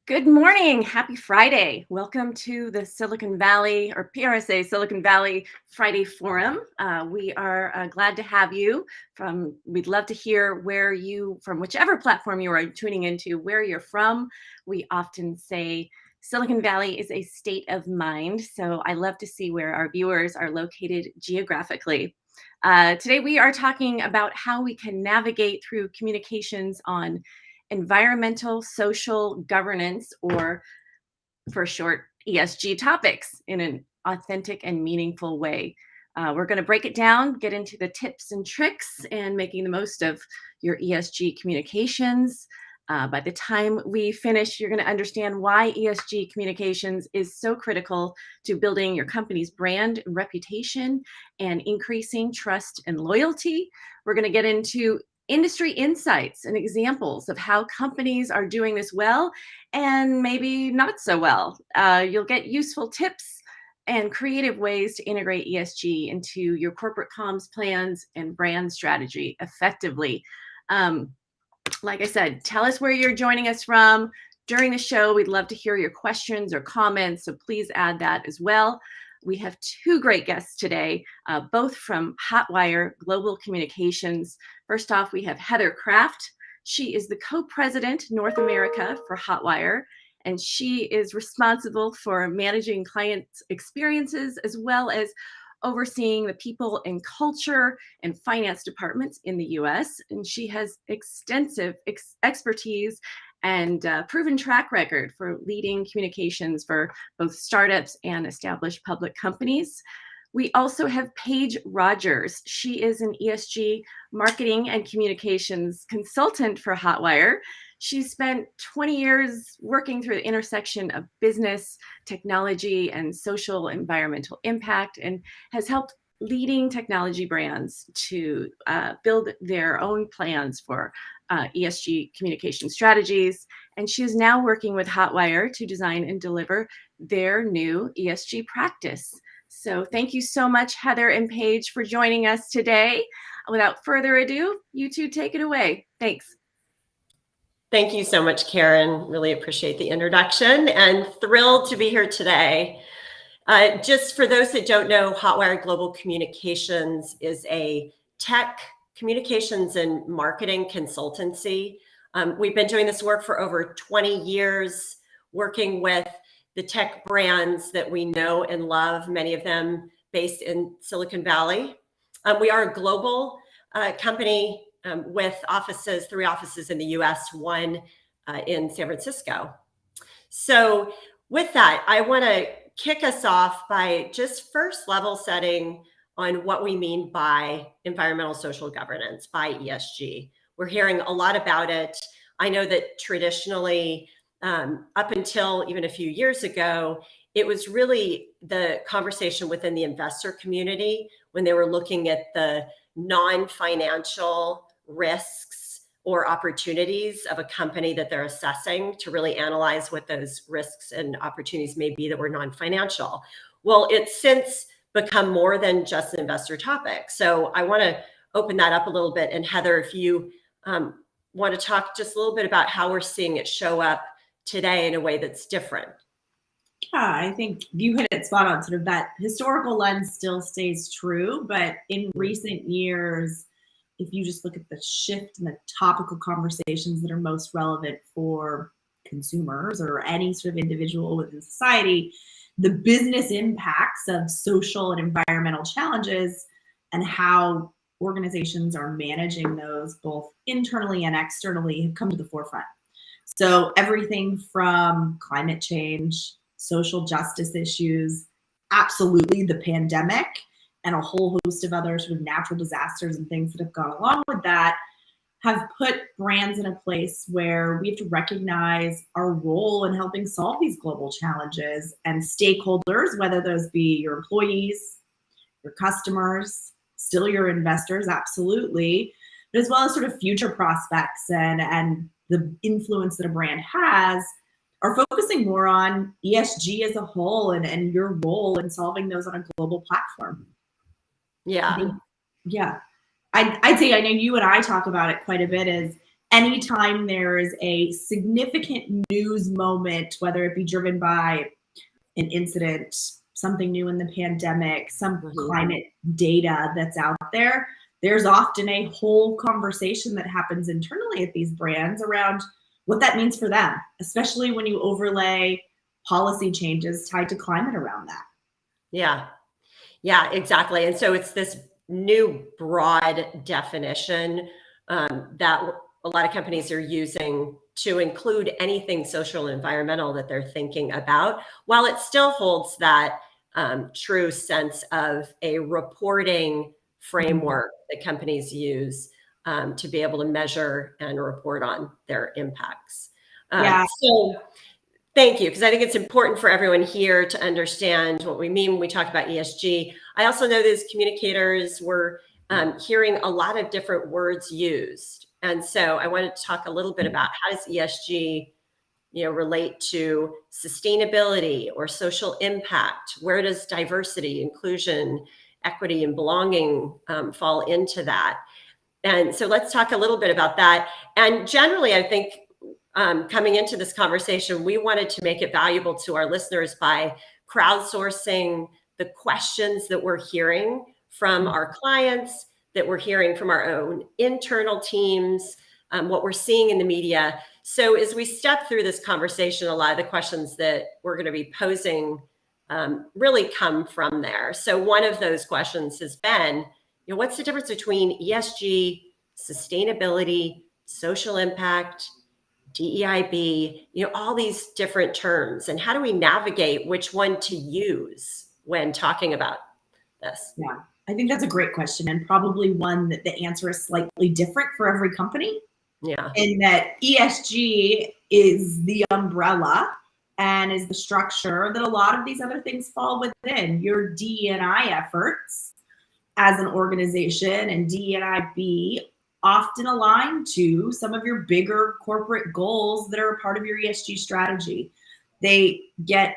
Good morning. Happy Friday. Welcome to the Silicon Valley or PRSA Silicon Valley Friday Forum. We are glad to have you we'd love to hear from whichever platform you are tuning into, where you're from. We often say Silicon Valley is a state of mind. So I love to see where our viewers are located geographically. Today we are talking about how we can navigate through communications on environmental, social governance, or for short, ESG topics in an authentic and meaningful way. We're going to break it down, get into the tips and tricks, and making the most of your ESG communications. By the time we finish, you're going to understand why ESG communications is so critical to building your company's brand and reputation and increasing trust and loyalty. We're going to get into industry insights and examples of how companies are doing this well and maybe not so well. You'll get useful tips and creative ways to integrate ESG into your corporate comms plans and brand strategy effectively. Like I said, tell us where you're joining us from during the show. We'd love to hear your questions or comments, so please add that as well. We have two great guests today, both from Hotwire Global Communications. First off, we have Heather Kraft. She is the co-president North America for Hotwire, and she is responsible for managing client experiences as well as overseeing the people and culture and finance departments in the US. And she has extensive expertise and proven track record for leading communications for both startups and established public companies. We also have Paige Rogers. She is an ESG marketing and communications consultant for Hotwire. She spent 20 years working through the intersection of business, technology, and social environmental impact, and has helped leading technology brands to build their own plans for ESG communication strategies. And she is now working with Hotwire to design and deliver their new ESG practice. So thank you so much, Heather and Paige, for joining us today. Without further ado, you two take it away. Thanks. Thank you so much, Karen. Really appreciate the introduction and thrilled to be here today. Just for those that don't know, Hotwire Global Communications is a tech communications and marketing consultancy. We've been doing this work for over 20 years, working with the tech brands that we know and love, many of them based in Silicon Valley. We are a global company with three offices in the US, one in San Francisco. So with that, I want to kick us off by just first level setting on what we mean by environmental social governance, by ESG. We're hearing a lot about it. I know that traditionally, up until even a few years ago, it was really the conversation within the investor community when they were looking at the non-financial risks or opportunities of a company that they're assessing to really analyze what those risks and opportunities may be that were non-financial. Well, it's since become more than just an investor topic. So I want to open that up a little bit. And Heather, if you want to talk just a little bit about how we're seeing it show up today in a way that's different. Yeah, I think you hit it spot on. Sort of that historical lens still stays true, but in recent years, if you just look at the shift in the topical conversations that are most relevant for consumers or any sort of individual within society, the business impacts of social and environmental challenges and how organizations are managing those both internally and externally have come to the forefront. So everything from climate change, social justice issues, absolutely the pandemic, and a whole host of other sort of natural disasters and things that have gone along with that have put brands in a place where we have to recognize our role in helping solve these global challenges, and stakeholders, whether those be your employees, your customers, still your investors, absolutely, but as well as sort of future prospects and the influence that a brand has, are focusing more on ESG as a whole and your role in solving those on a global platform. Yeah. I'd say, I know you and I talk about it quite a bit, is anytime there is a significant news moment, whether it be driven by an incident, something new in the pandemic, some climate data that's out there, there's often a whole conversation that happens internally at these brands around what that means for them, especially when you overlay policy changes tied to climate around that. Yeah, exactly. And so it's this new broad definition that a lot of companies are using to include anything social and environmental that they're thinking about, while it still holds that true sense of a reporting framework that companies use to be able to measure and report on their impacts. So thank you, because I think it's important for everyone here to understand what we mean when we talk about ESG. I also know that as communicators, we're hearing a lot of different words used. And so I wanted to talk a little bit about how does ESG relate to sustainability or social impact? Where does diversity, inclusion, equity, and belonging fall into that? And so let's talk a little bit about that. And generally, I think coming into this conversation, we wanted to make it valuable to our listeners by crowdsourcing the questions that we're hearing from our clients, that we're hearing from our own internal teams, what we're seeing in the media. So as we step through this conversation, a lot of the questions that we're going to be posing really come from there. So one of those questions has been, what's the difference between ESG, sustainability, social impact, DEIB, all these different terms, and how do we navigate which one to use when talking about this? Yeah, I think that's a great question, and probably one that the answer is slightly different for every company. Yeah. In that ESG is the umbrella and is the structure that a lot of these other things fall within. Your DE&I efforts as an organization and DNIB often align to some of your bigger corporate goals that are a part of your ESG strategy. They get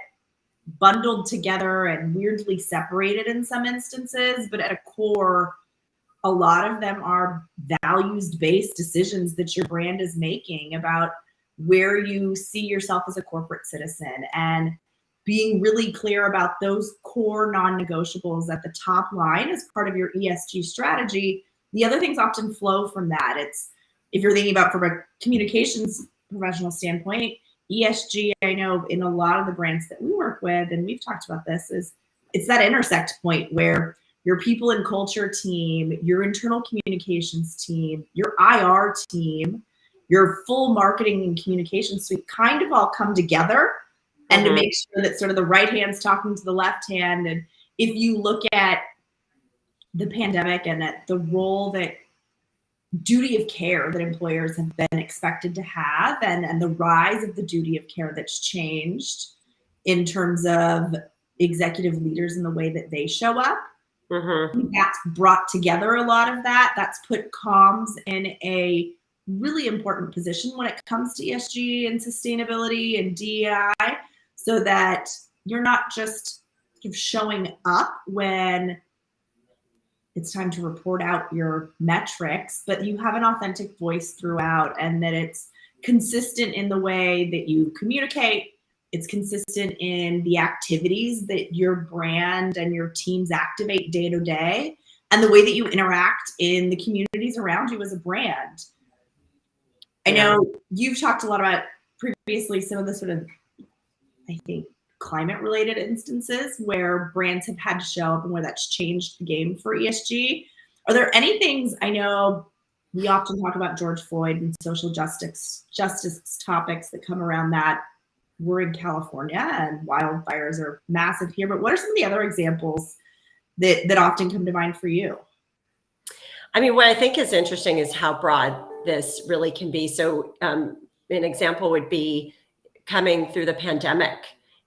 bundled together and weirdly separated in some instances, but at a core, a lot of them are values-based decisions that your brand is making about where you see yourself as a corporate citizen, and being really clear about those core non-negotiables at the top line as part of your ESG strategy. The other things often flow from that. It's, if you're thinking about from a communications professional standpoint, ESG, I know in a lot of the brands that we work with, and we've talked about this, is it's that intersect point where your people and culture team, your internal communications team, your IR team, your full marketing and communication suite kind of all come together, and to make sure that sort of the right hand's talking to the left hand. And if you look at the pandemic and at the role that duty of care that employers have been expected to have, and the rise of the duty of care that's changed in terms of executive leaders and the way that they show up, that's brought together a lot of that. That's put comms in a really important position when it comes to ESG and sustainability and DEI, so that you're not just sort of showing up when it's time to report out your metrics, but you have an authentic voice throughout, and that it's consistent in the way that you communicate. It's consistent in the activities that your brand and your teams activate day to day, and the way that you interact in the communities around you as a brand. I know you've talked a lot about previously some of the sort of, I think, climate related instances where brands have had to show up and where that's changed the game for ESG. Are there any things, I know we often talk about George Floyd and social justice topics that come around that. We're in California and wildfires are massive here, but what are some of the other examples that often come to mind for you? I mean, what I think is interesting is how broad this really can be. So an example would be coming through the pandemic,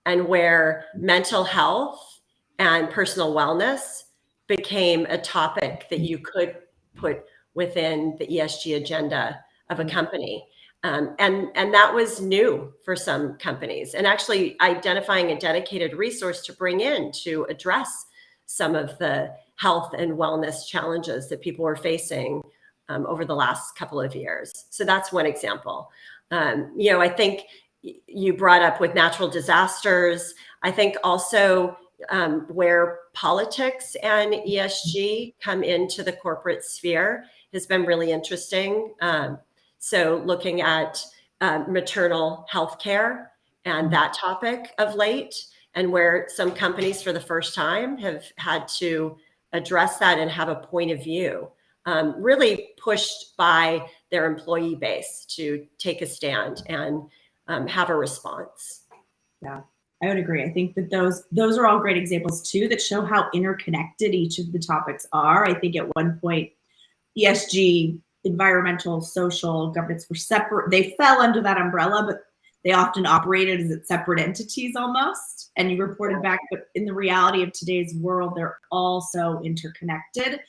and where mental health and personal wellness became a topic that you could put within the ESG agenda of a company. And that was new for some companies, and actually identifying a dedicated resource to bring in to address some of the health and wellness challenges that people were facing over the last couple of years. So that's one example. I think you brought up with natural disasters. I think also where politics and ESG come into the corporate sphere has been really interesting. So looking at maternal health care and that topic of late, and where some companies for the first time have had to address that and have a point of view, really pushed by their employee base to take a stand and have a response. Yeah, I would agree. I think that those are all great examples too that show how interconnected each of the topics are. I think at one point, ESG, environmental, social, governance were separate. They fell under that umbrella, but they often operated as separate entities almost. And you reported back, but in the reality of today's world, they're all so interconnected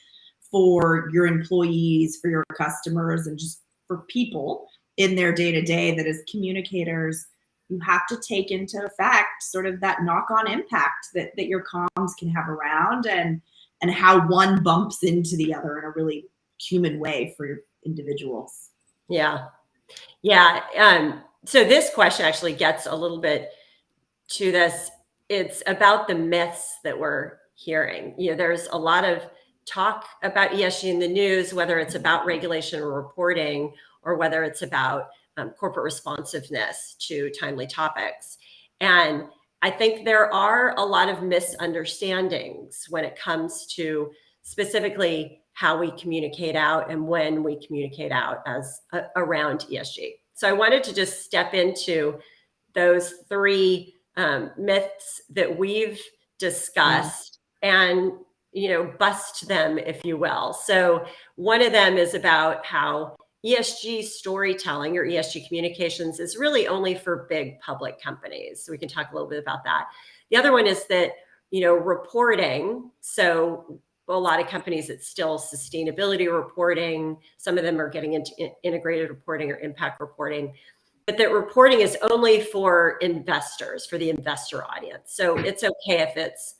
for your employees, for your customers, and just for people in their day-to-day, that as communicators, you have to take into effect sort of that knock-on impact that your comms can have around, and how one bumps into the other in a really human way for your individuals. Yeah. So this question actually gets a little bit to this. It's about the myths that we're hearing. There's a lot of talk about ESG in the news, whether it's about regulation or reporting, or whether it's about corporate responsiveness to timely topics. And I think there are a lot of misunderstandings when it comes to specifically how we communicate out and when we communicate out as around ESG. So I wanted to just step into those three myths that we've discussed and bust them, if you will. So one of them is about how ESG storytelling or ESG communications is really only for big public companies. So we can talk a little bit about that. The other one is that, reporting. So a lot of companies, it's still sustainability reporting. Some of them are getting into integrated reporting or impact reporting. But that reporting is only for investors, for the investor audience. So it's okay if it's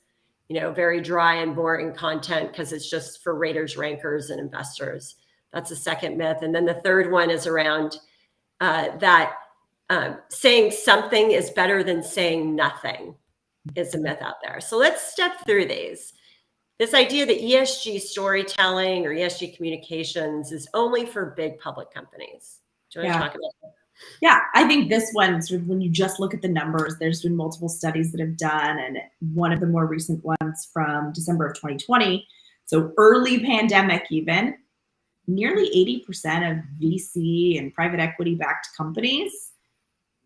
very dry and boring content because it's just for raters, rankers, and investors. That's the second myth. And then the third one is around that saying something is better than saying nothing is a myth out there. So let's step through these. This idea that ESG storytelling or ESG communications is only for big public companies. Do you want to talk about that? Yeah, I think this one, sort of when you just look at the numbers, there's been multiple studies that have done, and one of the more recent ones from December of 2020, so early pandemic even, nearly 80% of VC and private equity backed companies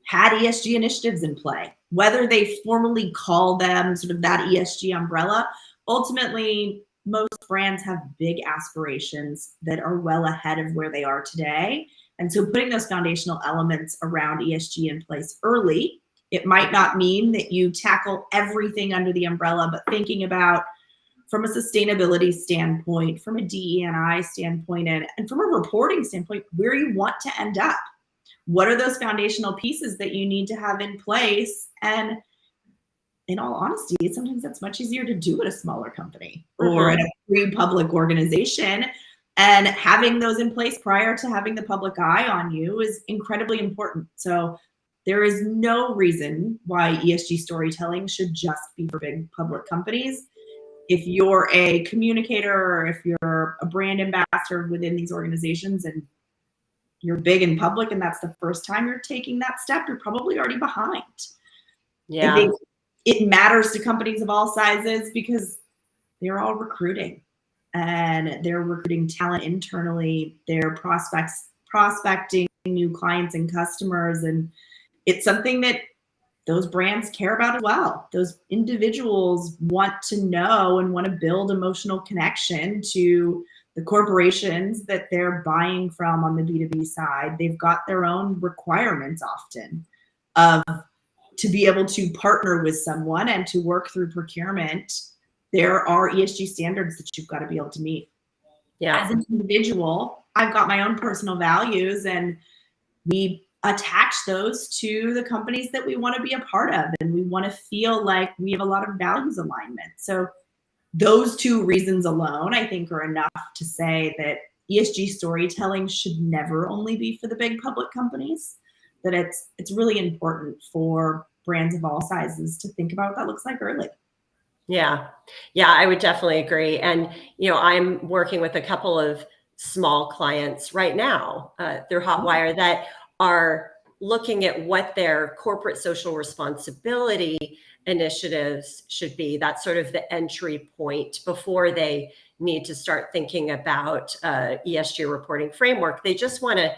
had ESG initiatives in play, whether they formally call them sort of that ESG umbrella. Ultimately, most brands have big aspirations that are well ahead of where they are today. And so putting those foundational elements around ESG in place early, it might not mean that you tackle everything under the umbrella, but thinking about from a sustainability standpoint, from a DE&I standpoint, and from a reporting standpoint, where you want to end up. What are those foundational pieces that you need to have in place? And in all honesty, sometimes that's much easier to do at a smaller company or at a pre-public organization. And having those in place prior to having the public eye on you is incredibly important. So there is no reason why ESG storytelling should just be for big public companies. If you're a communicator or if you're a brand ambassador within these organizations and you're big in public and that's the first time you're taking that step, you're probably already behind. Yeah. I think it matters to companies of all sizes because they're all recruiting and they're recruiting talent internally. They're prospecting new clients and customers. And it's something that those brands care about as well. Those individuals want to know and want to build emotional connection to the corporations that they're buying from on the B2B side. They've got their own requirements often to be able to partner with someone and to work through procurement. There are ESG standards that you've got to be able to meet. Yeah. As an individual, I've got my own personal values and we attach those to the companies that we want to be a part of. And we want to feel like we have a lot of values alignment. So those two reasons alone, I think, are enough to say that ESG storytelling should never only be for the big public companies, that it's really important for brands of all sizes to think about what that looks like early. Yeah. Yeah, I would definitely agree. And, I'm working with a couple of small clients right now through Hotwire that are looking at what their corporate social responsibility initiatives should be. That's sort of the entry point before they need to start thinking about ESG reporting framework. They just want to,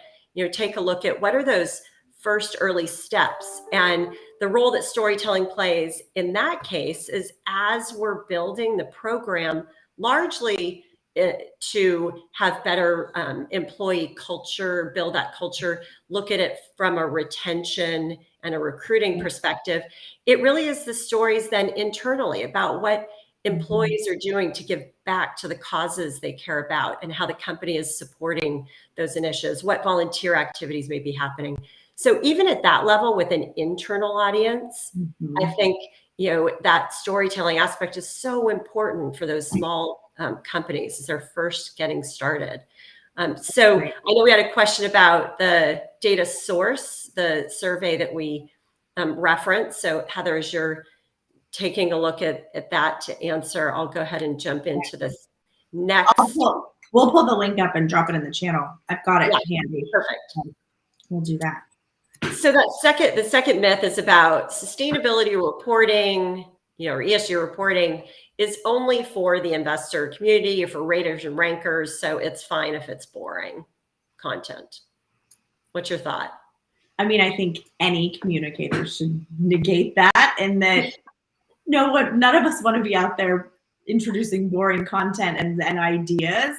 take a look at what are those first early steps. And the role that storytelling plays in that case is, as we're building the program, largely to have better employee culture, build that culture, look at it from a retention and a recruiting perspective. It really is the stories then internally about what employees are doing to give back to the causes they care about and how the company is supporting those initiatives, what volunteer activities may be happening. So even at that level with an internal audience, I think, that storytelling aspect is so important for those small companies as they're first getting started. So I know we had a question about the data source, the survey that we referenced. So Heather, as you're taking a look at that to answer, I'll go ahead and jump into this next. We'll pull the link up and drop it in the channel. I've got it handy. Perfect. We'll do that. So the second myth is about sustainability reporting, or ESG reporting is only for the investor community or for raters and rankers. So it's fine if it's boring content. What's your thought? I mean, I think any communicator should negate that, and that none of us want to be out there introducing boring content and ideas.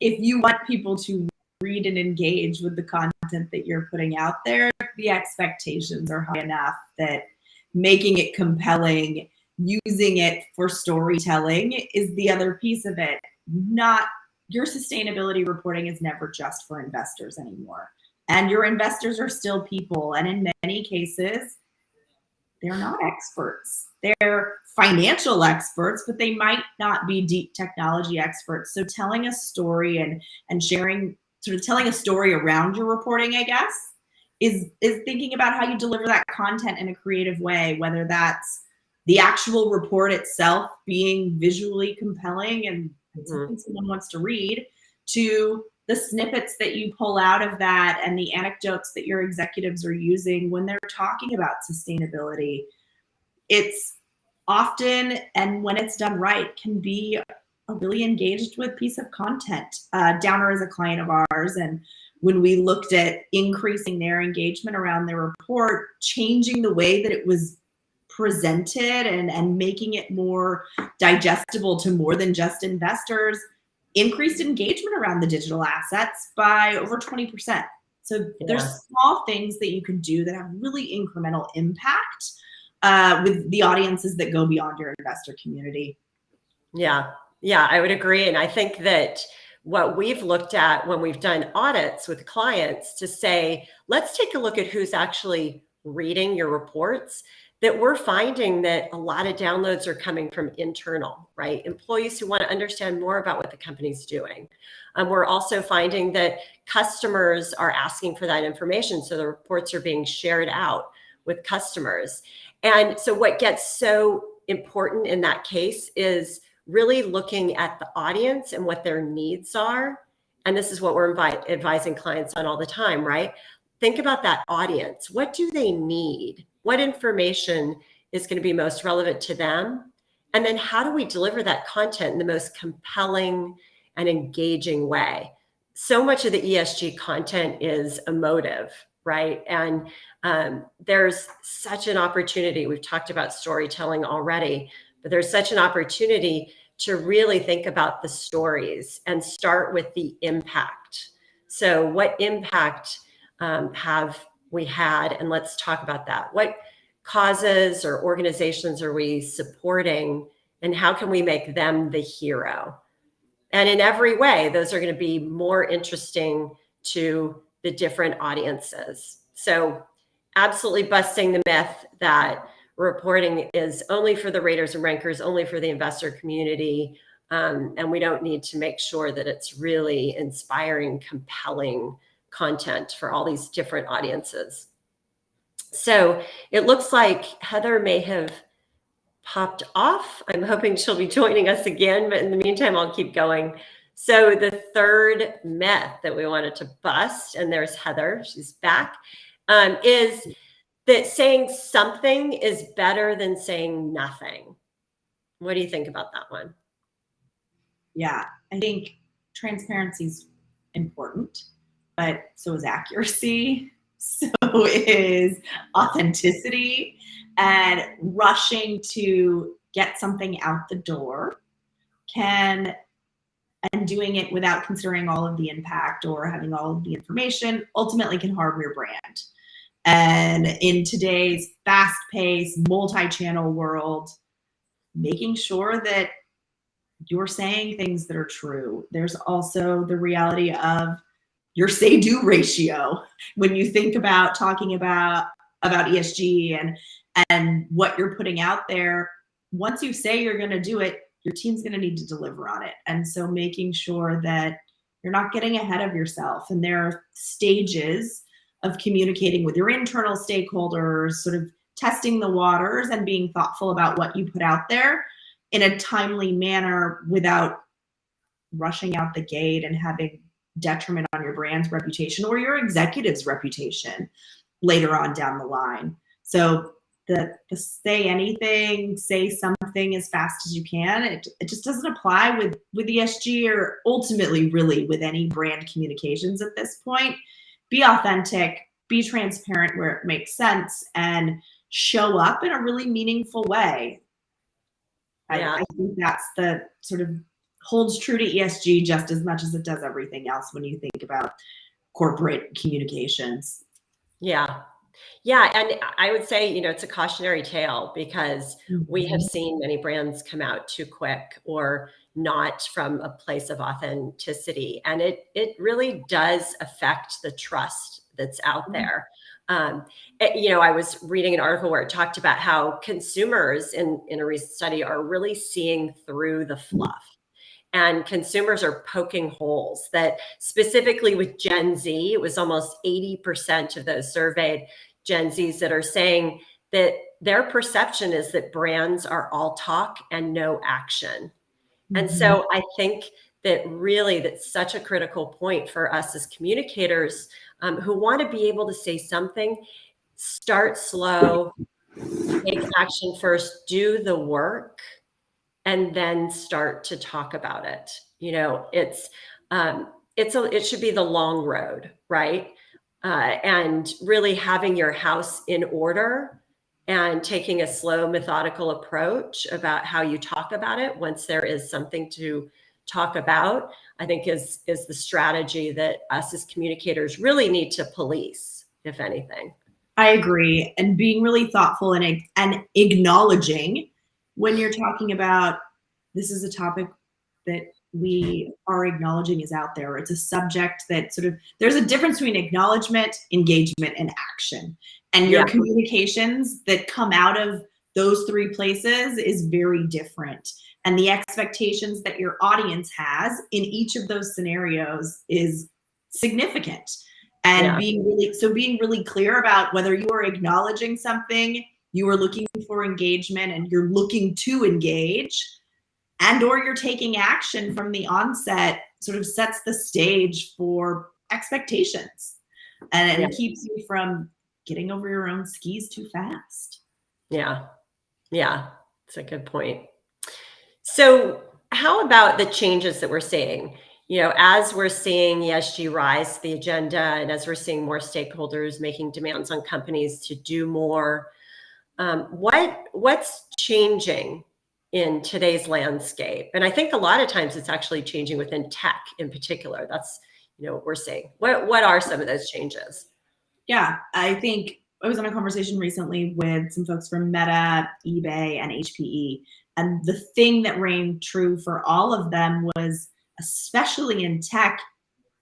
If you want people to read and engage with the content that you're putting out there, the expectations are high enough that making it compelling, using it for storytelling is the other piece of it. Not your sustainability reporting is never just for investors anymore. And your investors are still people. And in many cases, they're not experts. They're financial experts, but they might not be deep technology experts. So telling a story and sharing, sort of telling a story around your reporting, I guess, is thinking about how you deliver that content in a creative way, whether that's the actual report itself being visually compelling and something someone wants to read, to the snippets that you pull out of that and the anecdotes that your executives are using when they're talking about sustainability. It's often, and when it's done right, can be a really engaged with piece of content. Downer is a client of ours, and when we looked at increasing their engagement around their report, changing the way that it was presented and making it more digestible to more than just investors, increased engagement around the digital assets by over 20%. So there's small things that you can do that have really incremental impact with the audiences that go beyond your investor community. Yeah, I would agree. And I think that what we've looked at when we've done audits with clients to say, let's take a look at who's actually reading your reports, that we're finding that a lot of downloads are coming from internal, right? Employees who want to understand more about what the company's doing. We're also finding that customers are asking for that information. So the reports are being shared out with customers. And so what gets so important in that case is really looking at the audience and what their needs are. And this is what we're advising clients on all the time, right? Think about that audience. What do they need? What information is going to be most relevant to them? And then how do we deliver that content in the most compelling and engaging way? So much of the ESG content is emotive, right? And there's such an opportunity. We've talked about storytelling already, but there's such an opportunity to really think about the stories and start with the impact. So what impact have we had? And let's talk about that. What causes or organizations are we supporting, and how can we make them the hero? And in every way, those are going to be more interesting to the different audiences. So absolutely busting the myth that reporting is only for the raters and rankers, only for the investor community. And we don't need to make sure that it's really inspiring, compelling content for all these different audiences. So it looks like Heather may have popped off. I'm hoping she'll be joining us again, but in the meantime, I'll keep going. So the third myth that we wanted to bust, and there's Heather, she's back, is that saying something is better than saying nothing. What do you think about that one? Yeah, I think transparency is important, but so is accuracy, so is authenticity, and rushing to get something out the door and doing it without considering all of the impact or having all of the information ultimately can harm your brand. And in today's fast-paced, multi-channel world, making sure that you're saying things that are true. There's also the reality of your say-do ratio. When you think about talking about ESG and what you're putting out there, once you say you're going to do it, your team's going to need to deliver on it. And so making sure that you're not getting ahead of yourself. And there are stages of communicating with your internal stakeholders, sort of testing the waters and being thoughtful about what you put out there in a timely manner without rushing out the gate and having detriment on your brand's reputation or your executive's reputation later on down the line. So the say anything, say something as fast as you can, it just doesn't apply with ESG or ultimately really with any brand communications at this point. Be authentic, be transparent where it makes sense, and show up in a really meaningful way. Yeah. I think that's the sort of holds true to ESG just as much as it does everything else when you think about corporate communications. Yeah. Yeah. And I would say, it's a cautionary tale because we have seen many brands come out too quick or not from a place of authenticity. And it really does affect the trust that's out there. I was reading an article where it talked about how consumers in a recent study are really seeing through the fluff. And consumers are poking holes that specifically with Gen Z, it was almost 80% of those surveyed Gen Zs that are saying that their perception is that brands are all talk and no action. And so I think that really that's such a critical point for us as communicators who want to be able to say something. Start slow, take action first, do the work, and then start to talk about it. It should be the long road, right? And really having your house in order and taking a slow, methodical approach about how you talk about it once there is something to talk about, I think is the strategy that us as communicators really need to police, if anything. I agree. And being really thoughtful and acknowledging when you're talking about this is a topic that we are acknowledging is out there. It's a subject that there's a difference between acknowledgement, engagement, and action. And your communications that come out of those three places is very different. And the expectations that your audience has in each of those scenarios is significant. And being really clear about whether you are acknowledging something, you are looking for engagement and you're looking to engage, and or you're taking action from the onset sort of sets the stage for expectations and keeps you from getting over your own skis too fast. Yeah, it's a good point. So how about the changes that we're seeing? As we're seeing ESG rise to the agenda and as we're seeing more stakeholders making demands on companies to do more, what's changing in today's landscape? And I think a lot of times it's actually changing within tech in particular. That's, what we're seeing. What are some of those changes? Yeah, I think I was on a conversation recently with some folks from Meta, eBay, and HPE. And the thing that reigned true for all of them was, especially in tech,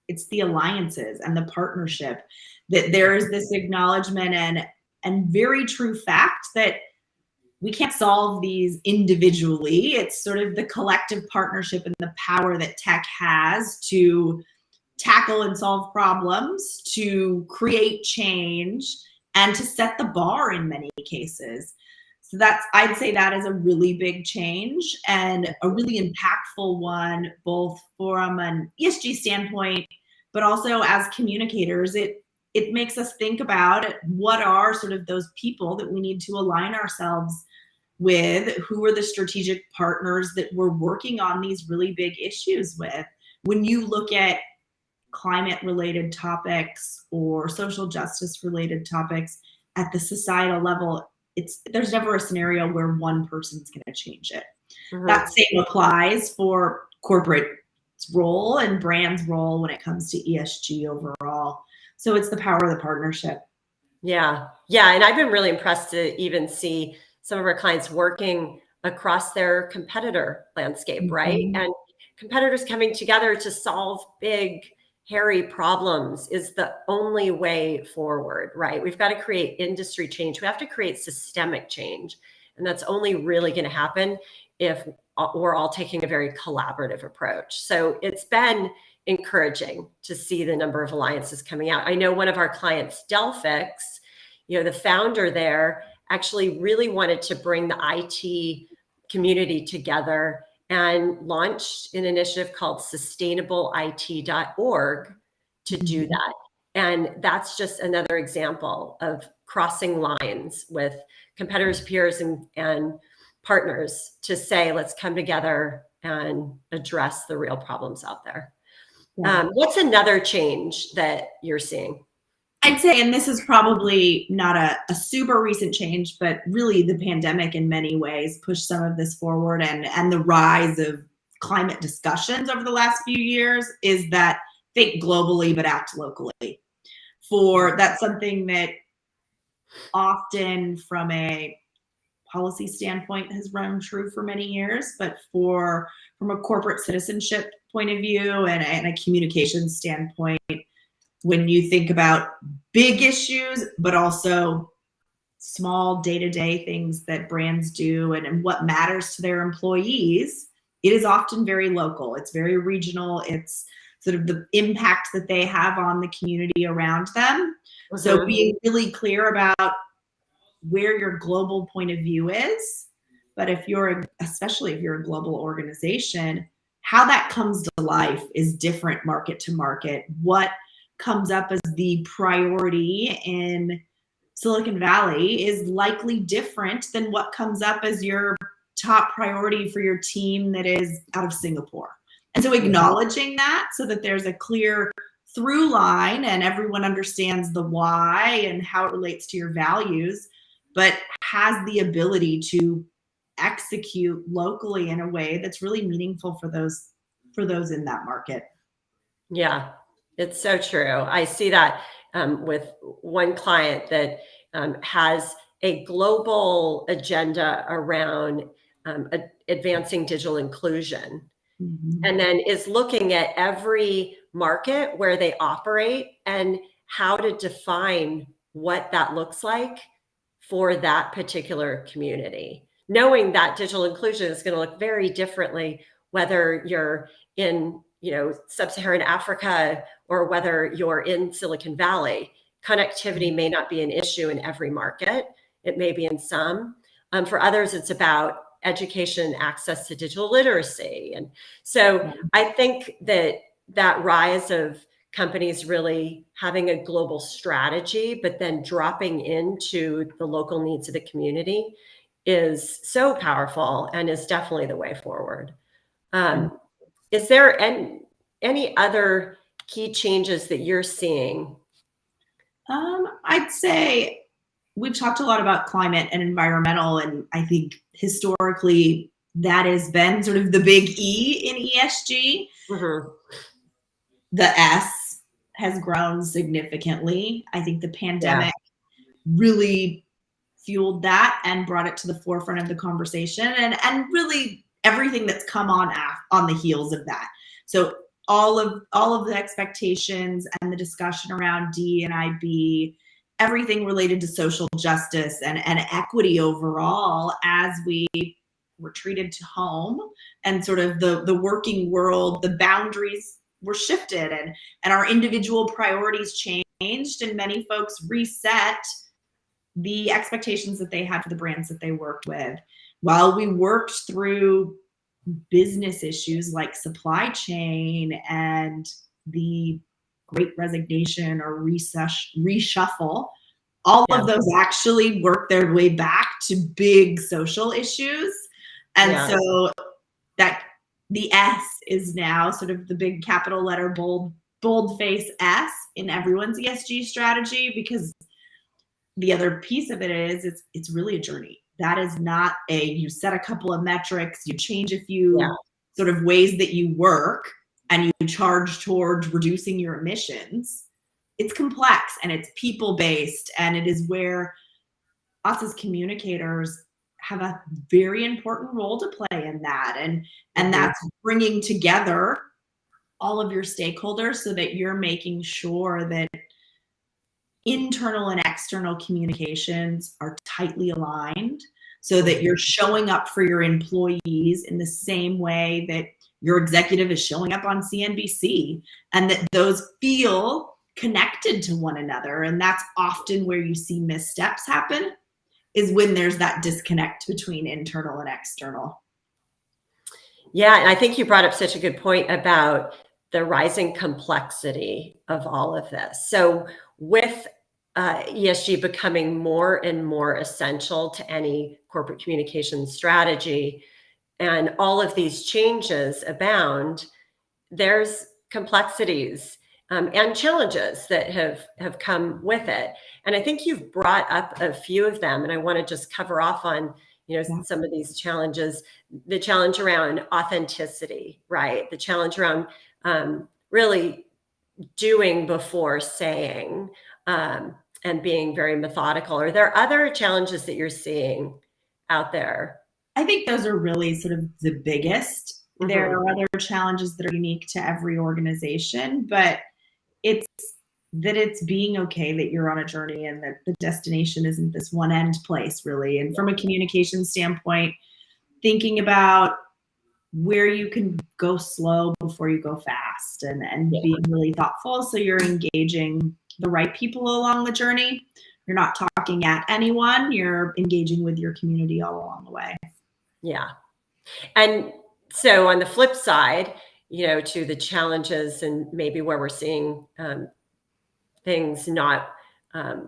it's the alliances and the partnership, that there is this acknowledgement and very true fact that we can't solve these individually. It's sort of the collective partnership and the power that tech has to tackle and solve problems, to create change, and to set the bar in many cases. So I'd say that is a really big change and a really impactful one, both from an ESG standpoint, but also as communicators. It makes us think about what are sort of those people that we need to align ourselves with, who are the strategic partners that we're working on these really big issues with. When you look at climate related topics or social justice related topics at the societal level, there's never a scenario where one person's going to change it. Mhm. That same applies for corporate role and brand's role when it comes to ESG overall. So it's the power of the partnership. Yeah. Yeah. And I've been really impressed to even see some of our clients working across their competitor landscape, right? Mhm. And competitors coming together to solve big, hairy problems is the only way forward, right? We've got to create industry change. We have to create systemic change. And that's only really going to happen if we're all taking a very collaborative approach. So it's been encouraging to see the number of alliances coming out. I know one of our clients, Dell Fix, the founder there actually really wanted to bring the IT community together and launched an initiative called sustainableIT.org to do that. And that's just another example of crossing lines with competitors, peers, and partners to say, let's come together and address the real problems out there. Yeah. What's another change that you're seeing? I'd say, and this is probably not a super recent change, but really the pandemic in many ways pushed some of this forward, and the rise of climate discussions over the last few years is that think globally but act locally. That's something that often from a policy standpoint has run true for many years, but from a corporate citizenship point of view and a communications standpoint, when you think about big issues, but also small day-to-day things that brands do and what matters to their employees, it is often very local. It's very regional. It's sort of the impact that they have on the community around them. Mm-hmm. So being really clear about where your global point of view is, but especially if you're a global organization, how that comes to life is different market to market. What comes up as the priority in Silicon Valley is likely different than what comes up as your top priority for your team that is out of Singapore. And so acknowledging that so that there's a clear through line and everyone understands the why and how it relates to your values, but has the ability to execute locally in a way that's really meaningful for those in that market. Yeah, it's so true. I see that with one client that has a global agenda around advancing digital inclusion, and then is looking at every market where they operate and how to define what that looks like for that particular community, knowing that digital inclusion is going to look very differently whether you're in sub-Saharan Africa or whether you're in Silicon Valley. Connectivity may not be an issue in every market. It may be in some. For others, it's about education, access to digital literacy. And so I think that rise of companies really having a global strategy, but then dropping into the local needs of the community is so powerful and is definitely the way forward. Is there any other key changes that you're seeing? I'd say we've talked a lot about climate and environmental, and I think historically that has been sort of the big E in ESG. Mm-hmm. The S has grown significantly. I think the pandemic really fueled that and brought it to the forefront of the conversation, and really everything that's come on the heels of that. So all of the expectations and the discussion around DNIB everything related to social justice and equity overall as we retreated to home, and sort of the working world, the boundaries were shifted, and our individual priorities changed, and many folks reset the expectations that they had for the brands that they worked with. While we worked through business issues like supply chain and the Great Resignation or reshuffle, all of those actually work their way back to big social issues. And so that the S is now sort of the big capital letter, bold face S in everyone's ESG strategy, because the other piece of it is it's really a journey. That is not you set a couple of metrics, you change a few sort of ways that you work, and you charge towards reducing your emissions. It's complex and it's people-based, and it is where us as communicators have a very important role to play in that. And that's bringing together all of your stakeholders so that you're making sure that internal and external communications are tightly aligned, so that you're showing up for your employees in the same way that your executive is showing up on CNBC, and that those feel connected to one another. And that's often where you see missteps happen, is when there's that disconnect between internal and external. Yeah, and I think you brought up such a good point about the rising complexity of all of this. So with ESG becoming more and more essential to any corporate communication strategy, and all of these changes abound, there's complexities and challenges that have come with it. And I think you've brought up a few of them, and I want to just cover off on some of these challenges. The challenge around authenticity, right? The challenge around really doing before saying, and being very methodical. Are there other challenges that you're seeing out there? I think those are really sort of the biggest. There are other challenges that are unique to every organization, but it's being okay that you're on a journey and that the destination isn't this one end place, really. And from a communication standpoint, thinking about where you can go slow before you go fast, and being really thoughtful so you're engaging the right people along the journey. You're not talking at anyone, you're engaging with your community all along the way. Yeah. And so on the flip side, to the challenges and maybe where we're seeing things not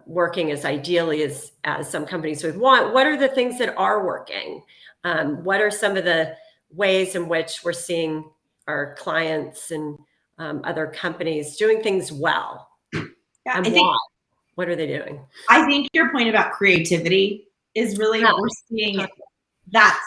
working as ideally as some companies would want, what are the things that are working? What are some of the ways in which we're seeing our clients and other companies doing things well? And why? What are they doing? I think your point about creativity is really, we're seeing that's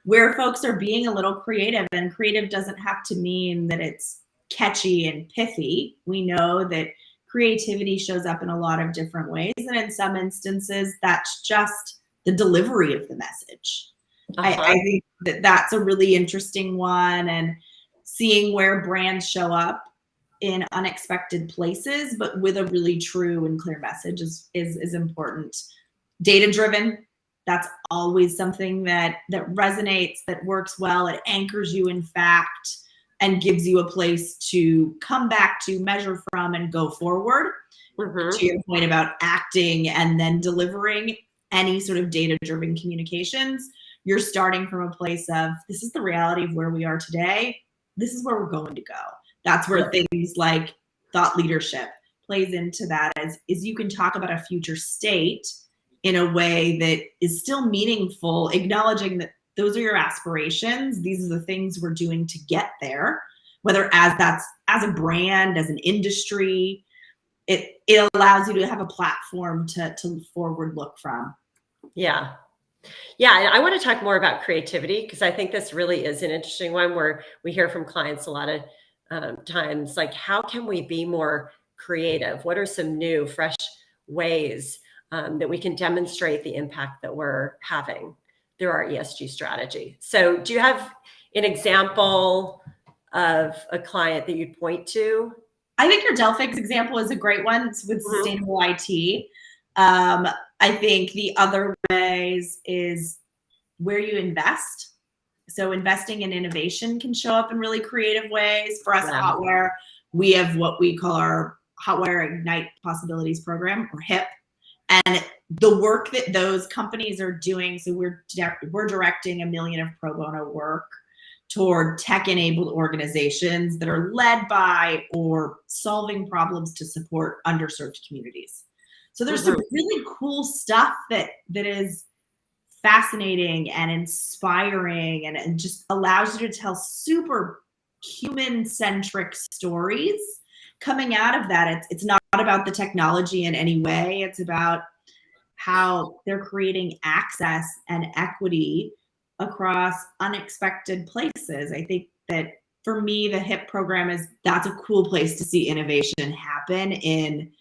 where folks are being a little creative, and creative doesn't have to mean that it's catchy and pithy. We know that creativity shows up in a lot of different ways, and in some instances that's just the delivery of the message. I think that's a really interesting one, and seeing where brands show up in unexpected places but with a really true and clear message is important. Data driven, that's always something that resonates, that works well. It anchors you in fact and gives you a place to come back to, measure from, and go forward. To your point about acting and then delivering any sort of data-driven communications, you're starting from a place of, this is the reality of where we are today. This is where we're going to go. That's where things like thought leadership plays into that, is you can talk about a future state in a way that is still meaningful, acknowledging that those are your aspirations. These are the things we're doing to get there, whether that's as a brand, as an industry. It allows you to have a platform to forward look from. Yeah. Yeah. And I want to talk more about creativity, because I think this really is an interesting one where we hear from clients a lot of times, like, how can we be more creative? What are some new, fresh ways that we can demonstrate the impact that we're having through our ESG strategy? So do you have an example of a client that you'd point to? I think your Dell Fix example is a great one. It's with sustainable IT. I think the other ways is where you invest. So investing in innovation can show up in really creative ways. For us at Hotwire, we have what we call our Hotwire Ignite Possibilities program, or HIP. And the work that those companies are doing, so we're directing $1 million of pro bono work toward tech-enabled organizations that are led by or solving problems to support underserved communities. So there's some really cool stuff that is fascinating and inspiring and just allows you to tell super human-centric stories coming out of that. It's not about the technology in any way. It's about how they're creating access and equity across unexpected places. I think that for me, the HIP program that's a cool place to see innovation happen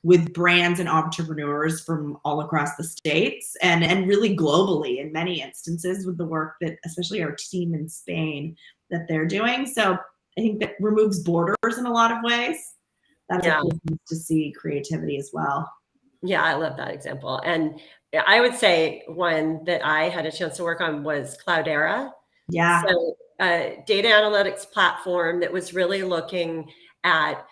with brands and entrepreneurs from all across the states and really globally in many instances with the work that especially our team in Spain that they're doing. So I think that removes borders in a lot of ways. That's a cool thing to see creativity as well. Yeah, I love that example. And I would say one that I had a chance to work on was Cloudera. Yeah. So a data analytics platform that was really looking at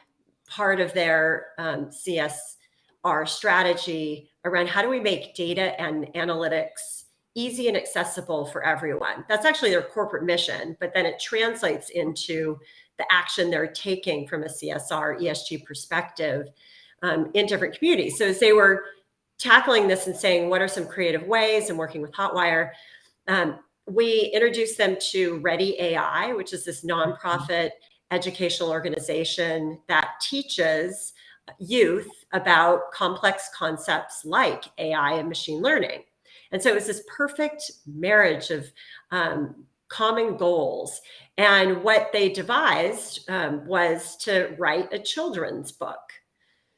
part of their CSR strategy around how do we make data and analytics easy and accessible for everyone. That's actually their corporate mission, but then it translates into the action they're taking from a CSR ESG perspective in different communities. So as they were tackling this and saying, what are some creative ways, and working with Hotwire, we introduced them to ReadyAI, which is this nonprofit educational organization that teaches youth about complex concepts like AI and machine learning. And so it was this perfect marriage of common goals. And what they devised was to write a children's book.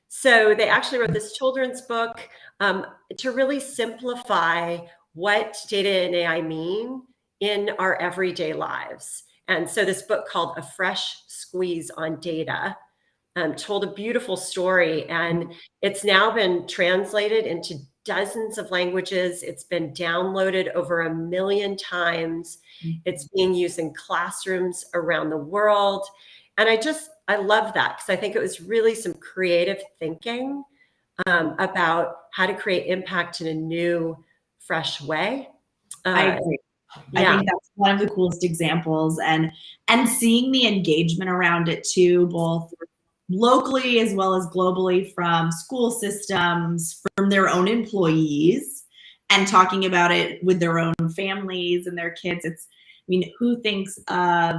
So they actually wrote this children's book to really simplify what data and AI mean in our everyday lives. And so this book called A Fresh Squeeze on Data told a beautiful story, and it's now been translated into dozens of languages. It's been downloaded over 1 million times. It's being used in classrooms around the world. And I love that because I think it was really some creative thinking about how to create impact in a new, fresh way. I agree. I think that's one of the coolest examples, and seeing the engagement around it too, both locally as well as globally, from school systems, from their own employees, and talking about it with their own families and their kids. Who thinks of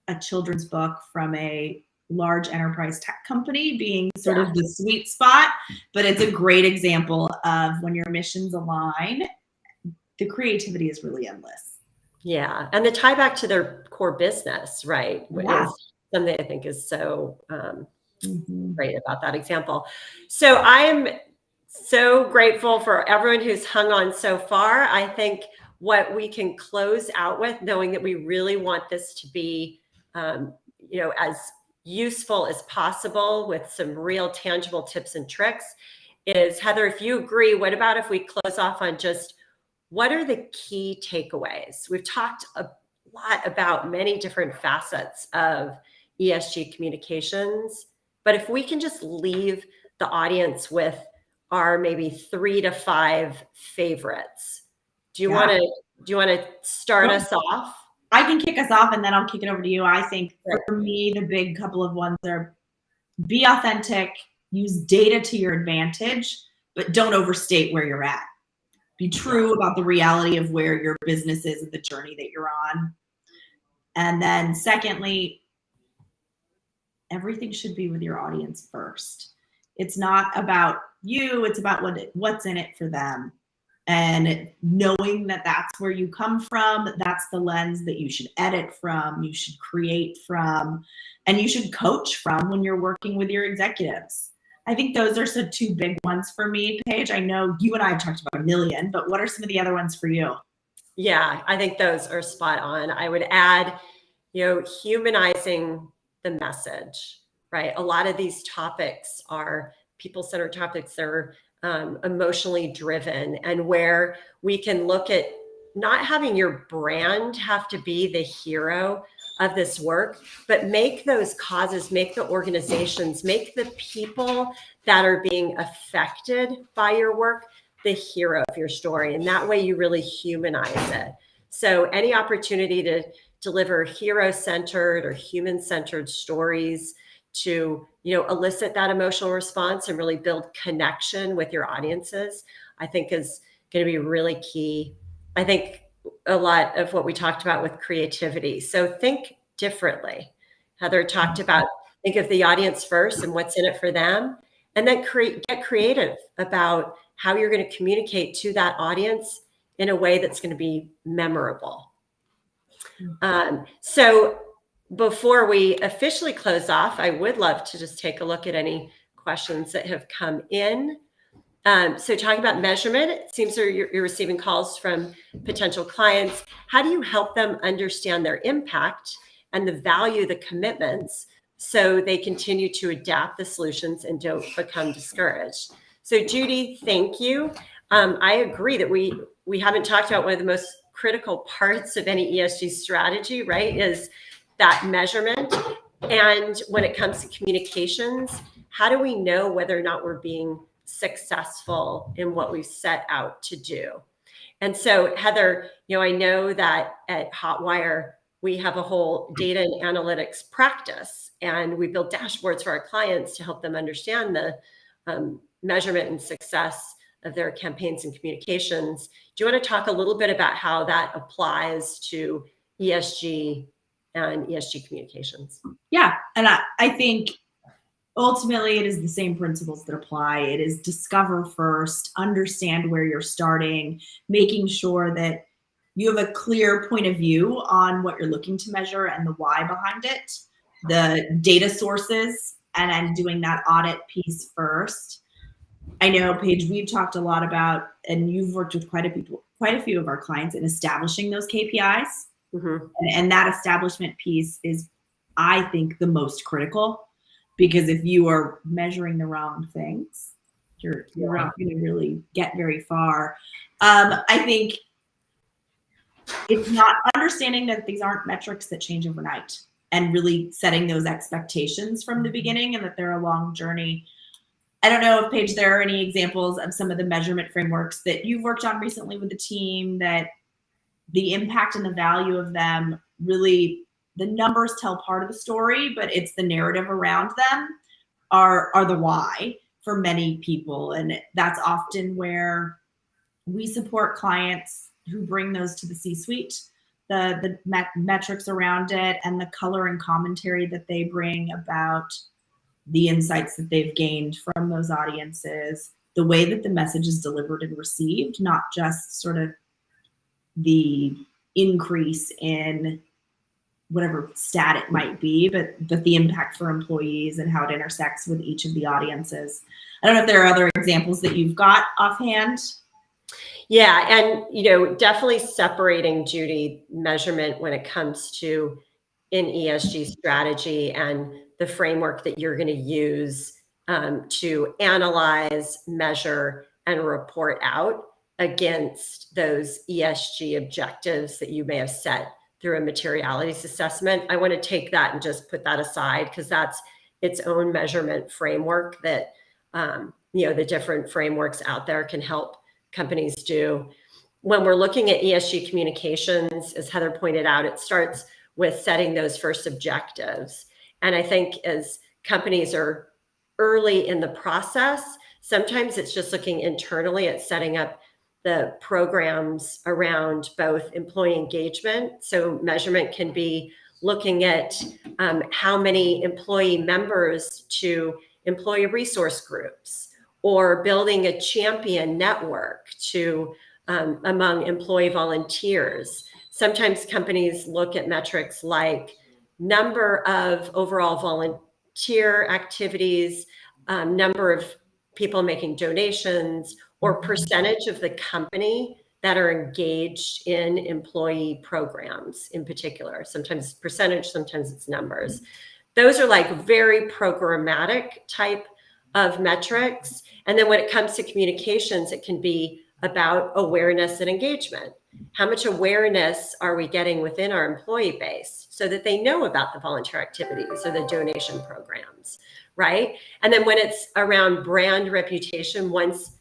a children's book from a large enterprise tech company being sort of the sweet spot? But it's a great example of when your missions align, the creativity is really endless. Yeah. And the tie back to their core business, right? Is something I think is so great about that example. So I'm so grateful for everyone who's hung on so far. I think what we can close out with, knowing that we really want this to be, as useful as possible with some real tangible tips and tricks, is, Heather, if you agree, what about if we close off on just what are the key takeaways? We've talked a lot about many different facets of ESG communications, but if we can just leave the audience with our maybe 3 to 5 favorites, do you want to start us off? I can kick us off and then I'll kick it over to you. I think for me, the big couple of ones are: be authentic, use data to your advantage, but don't overstate where you're at. Be true about the reality of where your business is and the journey that you're on. And then secondly, everything should be with your audience first. It's not about you, it's about what's in it for them. And knowing that that's where you come from, that's the lens that you should edit from, you should create from, and you should coach from when you're working with your executives. I think those are some 2 big ones for me, Paige. I know you and I have talked about 1 million, but what are some of the other ones for you? Yeah, I think those are spot on. I would add, humanizing the message, right? A lot of these topics are people-centered topics. They're emotionally driven, and where we can look at not having your brand have to be the hero of this work, but make those causes, make the organizations, make the people that are being affected by your work the hero of your story. And that way you really humanize it. So any opportunity to deliver hero-centered or human-centered stories to, elicit that emotional response and really build connection with your audiences, I think is going to be really key. I think a lot of what we talked about with creativity. So think differently. Heather talked about, think of the audience first and what's in it for them, and then get creative about how you're going to communicate to that audience in a way that's going to be memorable. So before we officially close off, I would love to just take a look at any questions that have come in. So talking about measurement, it seems you're receiving calls from potential clients. How do you help them understand their impact and the value of the commitments so they continue to adapt the solutions and don't become discouraged? So Judy, thank you. I agree that we haven't talked about one of the most critical parts of any ESG strategy, right, is that measurement. And when it comes to communications, how do we know whether or not we're being successful in what we've set out to do? And so Heather, I know that at Hotwire, we have a whole data and analytics practice, and we build dashboards for our clients to help them understand the measurement and success of their campaigns and communications. Do you want to talk a little bit about how that applies to ESG and ESG communications? Yeah, and I think ultimately it is the same principles that apply. It is discover first, understand where you're starting, making sure that you have a clear point of view on what you're looking to measure and the why behind it, the data sources, and then doing that audit piece first. I know, Paige, we've talked a lot about, and you've worked with quite a few of our clients in establishing those KPIs. Mm-hmm. And that establishment piece is, I think, the most critical, because if you are measuring the wrong things, you're not going to really get very far. I think it's not understanding that these aren't metrics that change overnight, and really setting those expectations from the beginning, and that they're a long journey. I don't know if, Paige, there are any examples of some of the measurement frameworks that you've worked on recently with the team that the impact and the value of them, really, the numbers tell part of the story, but it's the narrative around them are the why for many people. And that's often where we support clients who bring those to the C-suite, the metrics around it and the color and commentary that they bring about the insights that they've gained from those audiences, the way that the message is delivered and received, not just sort of the increase in whatever stat it might be, but the impact for employees and how it intersects with each of the audiences. I don't know if there are other examples that you've got offhand. Yeah, and definitely separating, Judy, measurement when it comes to an ESG strategy and the framework that you're going to use to analyze, measure, and report out against those ESG objectives that you may have set through a materialities assessment. I want to take that and just put that aside, because that's its own measurement framework that the different frameworks out there can help companies do. When we're looking at ESG communications, as Heather pointed out, it starts with setting those first objectives. And I think as companies are early in the process, sometimes it's just looking internally at setting up the programs around both employee engagement. So measurement can be looking at how many employee members to employee resource groups, or building a champion network to among employee volunteers. Sometimes companies look at metrics like number of overall volunteer activities, number of people making donations, or percentage of the company that are engaged in employee programs in particular. Sometimes percentage, sometimes it's numbers. Those are like very programmatic type of metrics. And then when it comes to communications, it can be about awareness and engagement. How much awareness are we getting within our employee base so that they know about the volunteer activities or the donation programs, right? And then when it's around brand reputation, once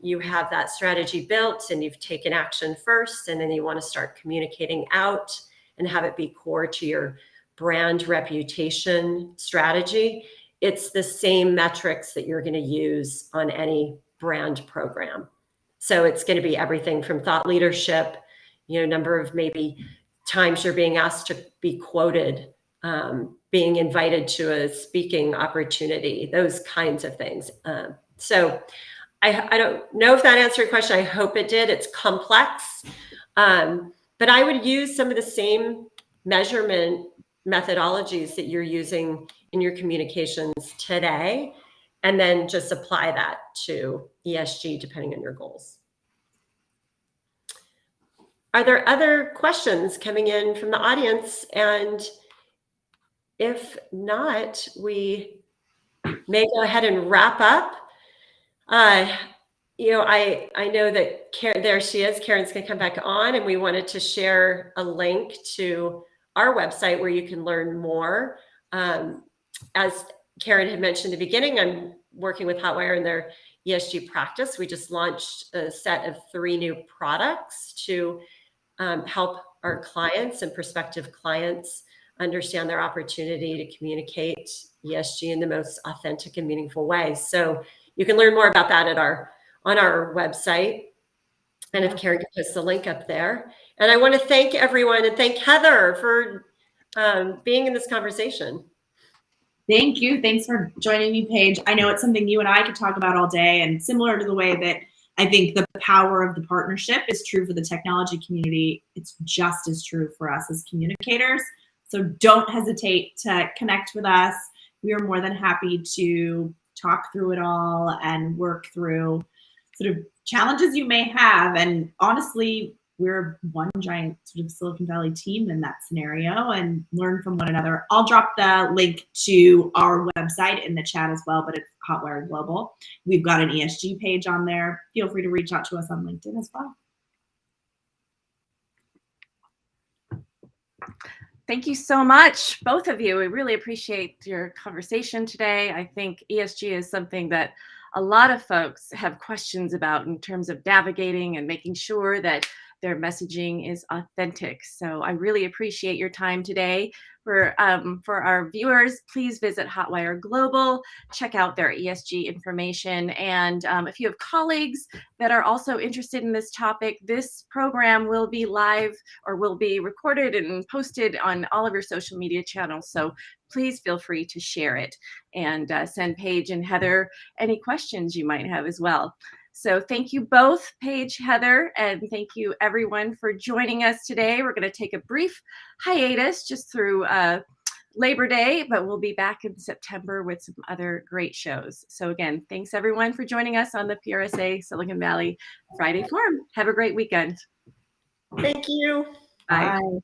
you have that strategy built and you've taken action first, and then you want to start communicating out and have it be core to your brand reputation strategy, it's the same metrics that you're going to use on any brand program. So it's going to be everything from thought leadership, number of maybe times you're being asked to be quoted, being invited to a speaking opportunity, those kinds of things. So I don't know if that answered your question. I hope it did. It's complex, but I would use some of the same measurement methodologies that you're using in your communications today, and then just apply that to ESG depending on your goals. Are there other questions coming in from the audience? And if not, we may go ahead and wrap up. I know that there she is. Karen's going to come back on, and we wanted to share a link to our website where you can learn more. As Karen had mentioned at the beginning, I'm working with Hotwire in their ESG practice. We just launched a set of 3 new products to help our clients and prospective clients understand their opportunity to communicate ESG in the most authentic and meaningful way. So you can learn more about that on our website. And if Karen can post the link up there. And I want to thank everyone and thank Heather for being in this conversation. Thank you. Thanks for joining me, Paige. I know it's something you and I could talk about all day, and similar to the way that I think the power of the partnership is true for the technology community, it's just as true for us as communicators. So don't hesitate to connect with us. We are more than happy to talk through it all and work through sort of challenges you may have. And honestly, we're one giant sort of Silicon Valley team in that scenario, and learn from one another. I'll drop the link to our website in the chat as well, but it's Hotwire Global. We've got an ESG page on there. Feel free to reach out to us on LinkedIn as well. Thank you so much, both of you. We really appreciate your conversation today. I think ESG is something that a lot of folks have questions about in terms of navigating and making sure that their messaging is authentic. So I really appreciate your time today. For our viewers, please visit Hotwire Global, check out their ESG information. And if you have colleagues that are also interested in this topic, this program will be live or will be recorded and posted on all of your social media channels. So please feel free to share it and send Paige and Heather any questions you might have as well. So thank you both, Paige, Heather, and thank you everyone for joining us today. We're going to take a brief hiatus just through Labor Day, but we'll be back in September with some other great shows. So again, thanks everyone for joining us on the PRSA Silicon Valley Friday Forum. Have a great weekend. Thank you. Bye. Bye.